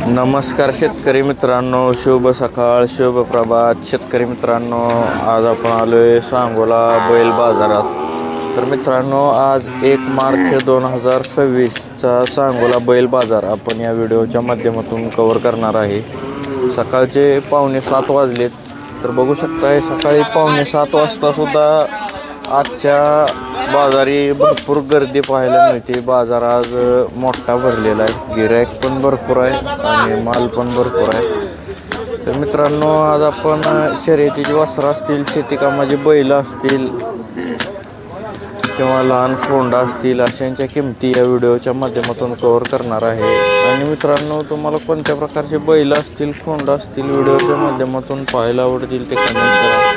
नमस्कार शेतकरी मित्रांनो, शुभ सकाळ, शुभ प्रभात. शेतकरी मित्रांनो, आज आपण आलोय सांगोला बैल बाजारात. तर मित्रांनो, आज 1 मार्च 2026चा सांगोला बैल बाजार आपण या व्हिडिओच्या माध्यमातून कव्हर करणार आहे. सकाळचे 6:45 वाजलेत. तर बघू शकताय, सकाळी 6:45 वाजता सुद्धा आजच्या बाजारी भरपूर गर्दी पाहायला मिळते. बाजार आज मोठा भरलेला आहे, गिऱ्हाईक पण भरपूर आहे आणि माल पण भरपूर आहे. तर मित्रांनो, आज आपण शर्यतीची वासरं असतील, शेतीकामाची बैल असतील किंवा लहान खोंडा असतील, अशांच्या किमती या व्हिडिओच्या माध्यमातून कव्हर करणार आहे. आणि मित्रांनो, तुम्हाला कोणत्या प्रकारचे बैल असतील, खोंडा असतील व्हिडिओच्या माध्यमातून पाहायला आवडतील ते कमेंट करा.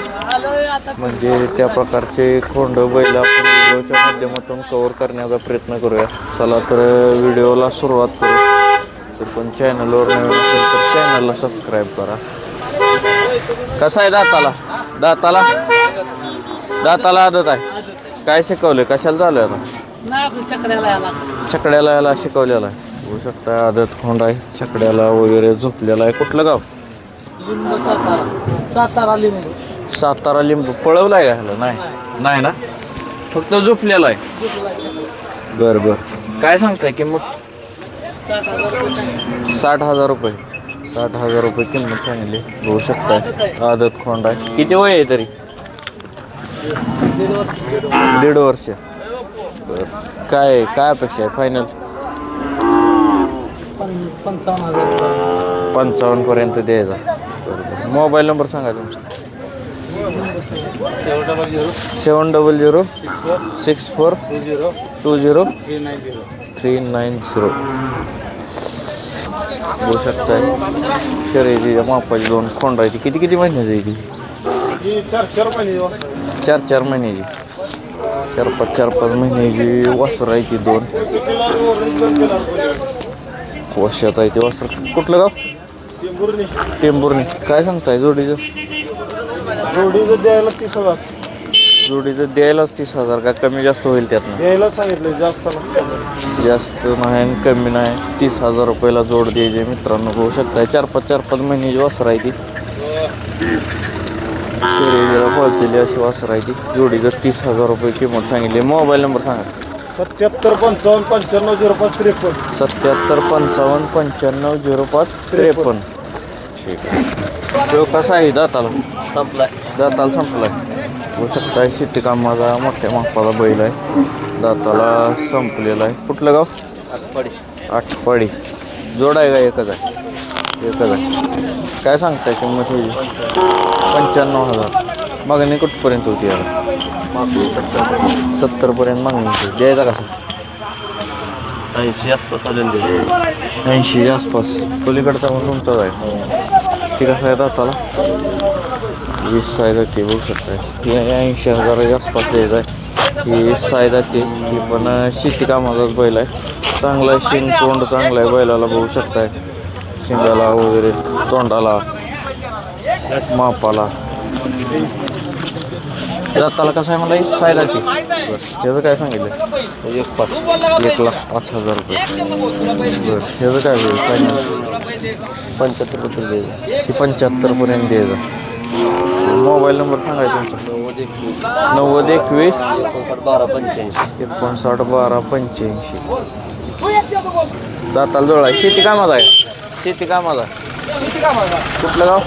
म्हणजे त्या प्रकारचे खोंड बैल आपण व्हिडिओच्या माध्यमातून कव्हर करण्याचा प्रयत्न करूया. चला तर व्हिडिओला सुरुवात करू. तर पण चॅनलवर नवीन असेल तर चॅनलला सबस्क्राईब करा. कसा आहे दाताला दाताला आदत आहे? काय शिकवलं, कशाला चालू आहे आता? छकड्याला याला शिकवलेला आहे. होऊ शकता आदत खोंड आहे, छकड्याला वगैरे झोपलेला आहे. कुठलं गाव? सातारा लिंबू. पळवला आहे का ह्याला? नाही ना, फक्त झोपलेला आहे. बरं, काय सांगताय किंमत? 60,000 रुपये. 60,000 रुपये किंमत सांगितली. होऊ शकताय आदत खोंड आहे. किती वय आहे तरी? 1.5 वर्ष. बरं, काय अपेक्षा आहे फायनल? 55 पर्यंत द्यायचा. बरोबर. मोबाईल नंबर सांगा तुमचा. 700 64 20 390. होऊ शकताय शर्यतीच्या मापाची 2 खोंड आहे. ती किती महिन्याची आहे ती? 4 महिन्याची. 4-5 महिन्याची वासर आहे ती. 2 वर्षात आहे ती वासर. कुठलं गाव? टेंभुर्णी. काय सांगताय जोडीचं द्यायला? 30,000. जोडीचं द्यायलाच 30,000. का कमी जास्त होईल त्यातनं? द्यायला सांगितलं, जास्त नाही आणि कमी नाही. 30,000 रुपयाला जोड द्यायचे. मित्रांनो, बघू शकताय 4-5 महिन्याची वासर आहे ती. शर्यतीला पळतेली अशी वासर आहे ती. जोडीचं 30,000 रुपये किंमत सांगितली. मोबाईल नंबर सांगा. 77 55 95 05 53. 77 55 95 05 53. ठीक आहे. तो कसा आहे? दाताला संपलाय. होऊ शकताय शेती कामाचा मोठ्या मापाचा बैल आहे. दाताला संपलेला आहे. कुठलं गाव? आटपाडी. जोड आहे का? एकच आहे. काय सांगताय किंमत ही? 95,000. मागणी कुठपर्यंत होती याला? 70 पर्यंत मागणी होती. द्यायचा कसा? 80 आसपास आलेलं. 80 आसपास. पलीकडचा म्हणून तुमचाच आहे. ती कसं आहे दाताला? 20 साय जाते. बघू शकताय. ही 80,000च्या आसपास द्यायचं आहे. ही साय जाते. ही पण शेती कामाचाच बैल आहे. चांगला आहे, शिंग तोंड चांगला आहे बैलाला. बघू शकताय शिंगाला वगैरे, तोंडाला, मापाला. दाताला कसं आहे मला? साय जाते. ह्याचं काय सांगितलं? 1,05,000 रुपये. बरं, ह्याचं काय होईल फायनल? 75 रुपये द्यायचं. 75 पर्यंत द्यायचं. मोबाईल नंबर सांगायचा तुमचा. 90 21 59 12 85. दाताला जोड आहे. शेती कामाचा. कुठलं गाव?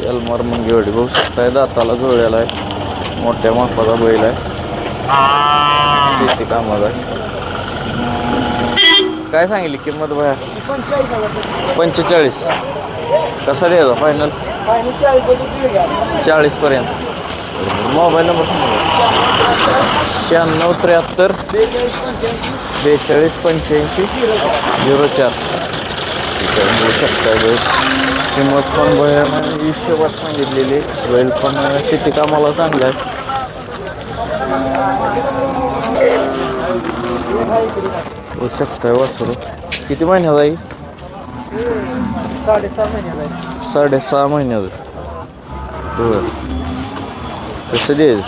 एलमार मंगेवाडी. बघू शकताय दाताला जोडलेला आहे. मोठ्या मापाचा बैल आहे. शेती कामाचा आहे. काय सांगितली किंमत बाया? 45. कसा द्यायचा फायनल? 40 पर्यंत. मोबाईल नंबर सांगा. 96 73 42 85 04. बघू शकताय किंमत पण बैल 20 सांगितलेली. बैल पण शेती कामाला चांगला आहे. बघू शकताय वासरू. किती महिन्याचा आहे? 6.5 महिन्याचं. बरं, कसं द्यायचं?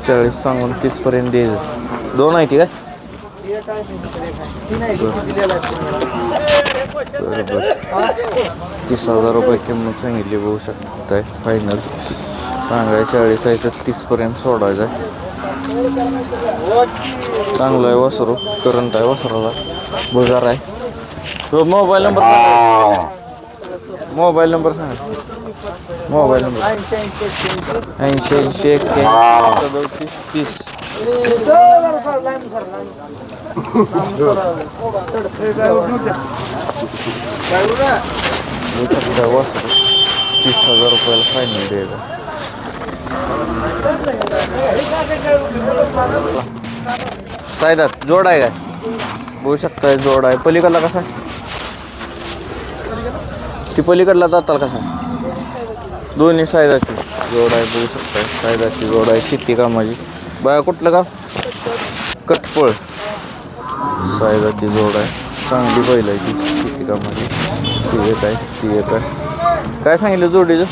40 सांगून 30 पर्यंत द्यायचं. 2 आहे ती काय? बरोबर 30,000 रुपये किंमत सांगितली बघू शकताय. फायनल सांगाय 40 आहे तर 30पर्यंत सोडायचं आहे. चांगलं आहे वासरू, करंट आहे वासराला, बुजार आहे. तो मोबाईल नंबर सांगा. मोबाईल नंबर सांगा. Mobile number 80 81 37 30. वासरू 30,000 रुपयाला फायनल द्यायचं. सायदात जोड आहे काय बघू शकताय, जोड आहे. पलीकडला कसा ती पलीकडला जाताल कसा, दोन्ही सायदाची जोड आहे बघू शकताय. सायदाची जोड आहे, शेती कामाची. बाया कुठलं गाव? कटपळ. सायदाची जोड आहे, चांगली बैल आहे ती, शेती कामाची. ती एक आहे, ती एक आहे. काय सांगितलं जोडीचं?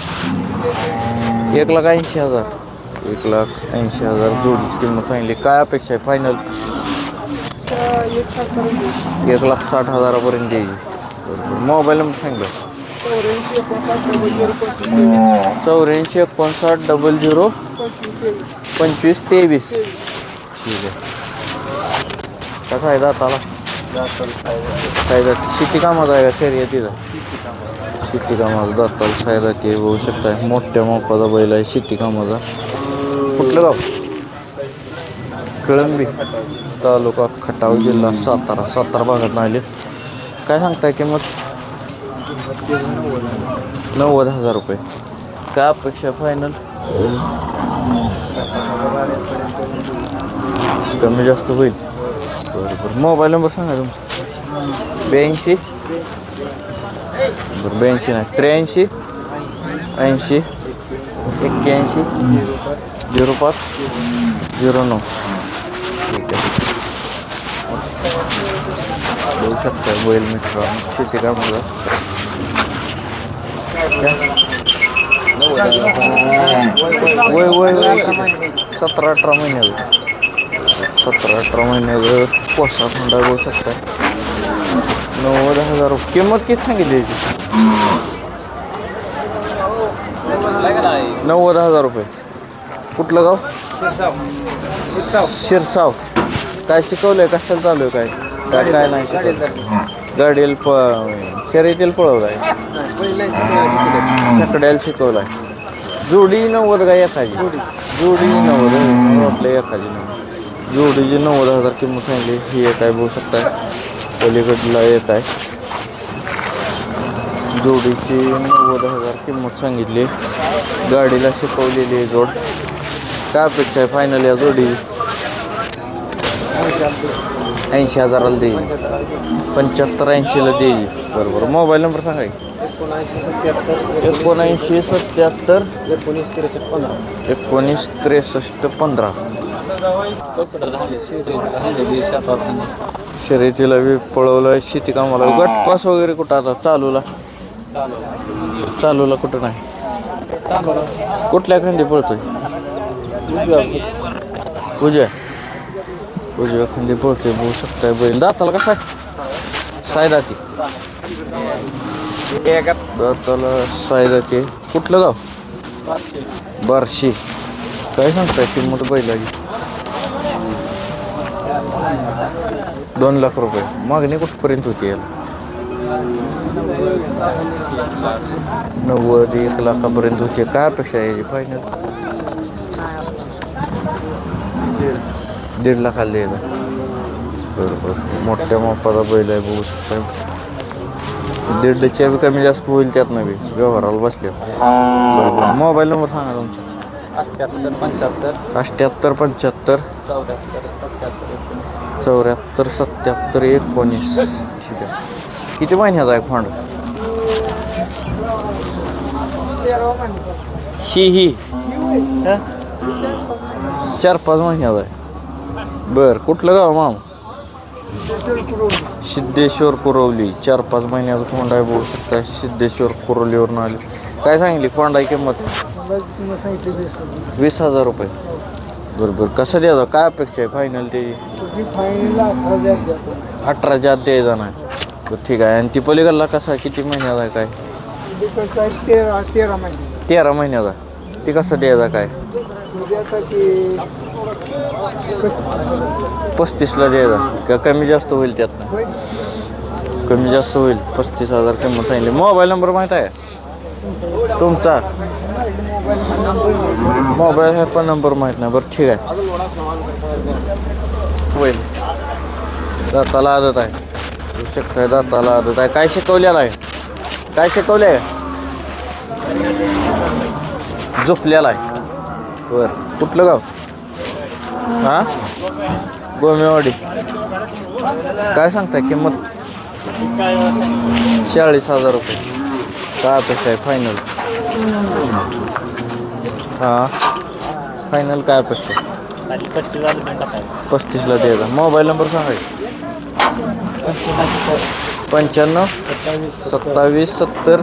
1,80,000. 1,80,000 जोडीची किंमत सांगितली. काय अपेक्षा आहे फायनल? 1,60,000पर्यंत द्यायची. बरोबर. मोबाईल नंबर सांगितलं 84 59 00 25 23. ठीक आहे. कसा आहे दाताला? सायदात शेती कामाचा आहे का शर्यतीचा? शेती कामाचा दाताला सायदात ते बघू शकताय. मोठ्या मापाचा बैल आहे, शेती कामाचा. कुठलं गाव? कळंबी तालुका खटाव, जिल्हा सातारा. सातारा भागात आले. काय सांगताय किंमत? 90,000 रुपये. काय अपेक्षा फायनल? कमी जास्त होईल. बरोबर. मोबाईल नंबर सांगा तुमचा. 82 बरं 82 नाही 83 80 81 05 09. ठीक आहे. बघू शकता बैल मित्र शेती कामाला. वय वय वय 17-18 महिन्याचं. 17-18 महिन्याचं पोसा थंडा बघू शकता. 90,000 रुपये किंमत किती सांगितली याची? 90,000 रुपये. कुठलं गाव? शिरसाव. काय शिकवलंय, कशाला चालू आहे, काय काय काय नाही गाडीला शर्यतीला पळवलं आहे, छकड्याला शिकवलं आहे. जोडी 90 काय एखादी? जोडी 90 वाटलं एखादी नाही. जोडीची 90,000 किंमत सांगली. ही एक आहे बघू शकताय. पलीकडला एक आहे. जोडीची 90,000 किंमत सांगितली. गाडीला शिकवलेली आहे जोड. काय अपेक्षा आहे फायनल या जोडी? 80,000ला देईल. 75-80ला देईल. बरोबर. मोबाईल नंबर सांगा की. 79 77 19 63 15. शर्यतीला बी पळवलं, शेती कामाला. गटपास वगैरे कुठं आता चालूला कुठं नाही? कुठल्या खंडी पळतोय? उजव्या खंडी पळतोय बघू शकताय. बैल दाताला कसा सायदाती? दाताला सायदाती. कुठलं गाव? बार्शी. काय सांगताय किंमत बैलाची? 2 लाख रुपये. मागणी कुठपर्यंत होती याला? 90 1 लाखापर्यंत होते. काय अपेक्षा आहे याची फायनल? 1.5 लाखाला द्यायला. बरोबर. मोठ्या मापाचा बैल आहे बघू शकता. 1.5च्या बी कमी जास्त होईल त्यातनं बी व्यवहाराला बसले. बरोबर. मोबाईल नंबर सांगा तुमचा. 78 75 74 77 19. ठीक आहे. किती महिन्याचा आहे खोंड? ही 4-5 महिन्याचा आहे. बरं. कुठलं गाव मामा? सिद्धेश्वर कुरवली. 4-5 महिन्याचा खोंड आहे बघू शकता. सिद्धेश्वर कुरवलीवरून आले. काय सांगितली खोंडाची किंमत? 20,000 रुपये. बरोबर कसं द्यायचा काय अपेक्षा आहे फायनल त्याची 18च्या आत द्यायचा नाही बरं ठीक आहे आणि ती पलीकडला कसा किती महिन्याचा आहे काय 13 महिन्याचा ती कसं द्यायचा काय 35ला द्यायचा का कमी जास्त होईल त्यातनं कमी जास्त होईल 35,000 किंमत सांगितली मोबाईल नंबर माहीत आहे तुमचा मोबाईल आहे पण नंबर माहीत नाही बरं ठीक आहे होईल दाताला आदत आहे होऊ शकतं दाताला आदत आहे काय शिकवलेलं आहे काय शिकवलं आहे झोपलेला आहे बरं कुठलं गाव हां गोमेवाडी काय सांगताय किंमत 40,000 रुपये काय अपेक्षा आहे फायनल हां फायनल काय अपेक्षा 35ला द्यायचा मोबाईल नंबर सांगायचा 95 27 70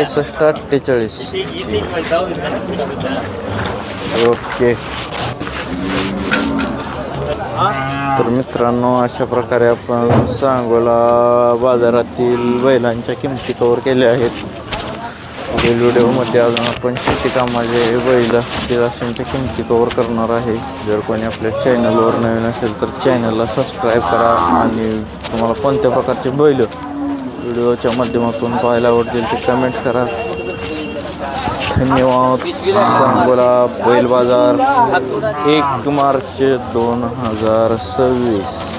63 48 ओके तर मित्रांनो अशा प्रकारे आपण सांगोला बाजारातील बैलांच्या किमती कव्हर केल्या आहेत पुढील व्हिडिओमध्ये अजून आपण शेती कामाचे बैल असतील अशांच्या किमती कव्हर करणार आहे जर कोणी आपल्या चॅनलवर नवीन असेल तर चॅनलला सबस्क्राईब करा आणि तुम्हाला कोणत्या प्रकारचे बैल व्हिडिओच्या माध्यमातून पाहायला आवडतील ते कमेंट करा धन्यवाद सांगोला बैल बाजार 1 मार्च 2026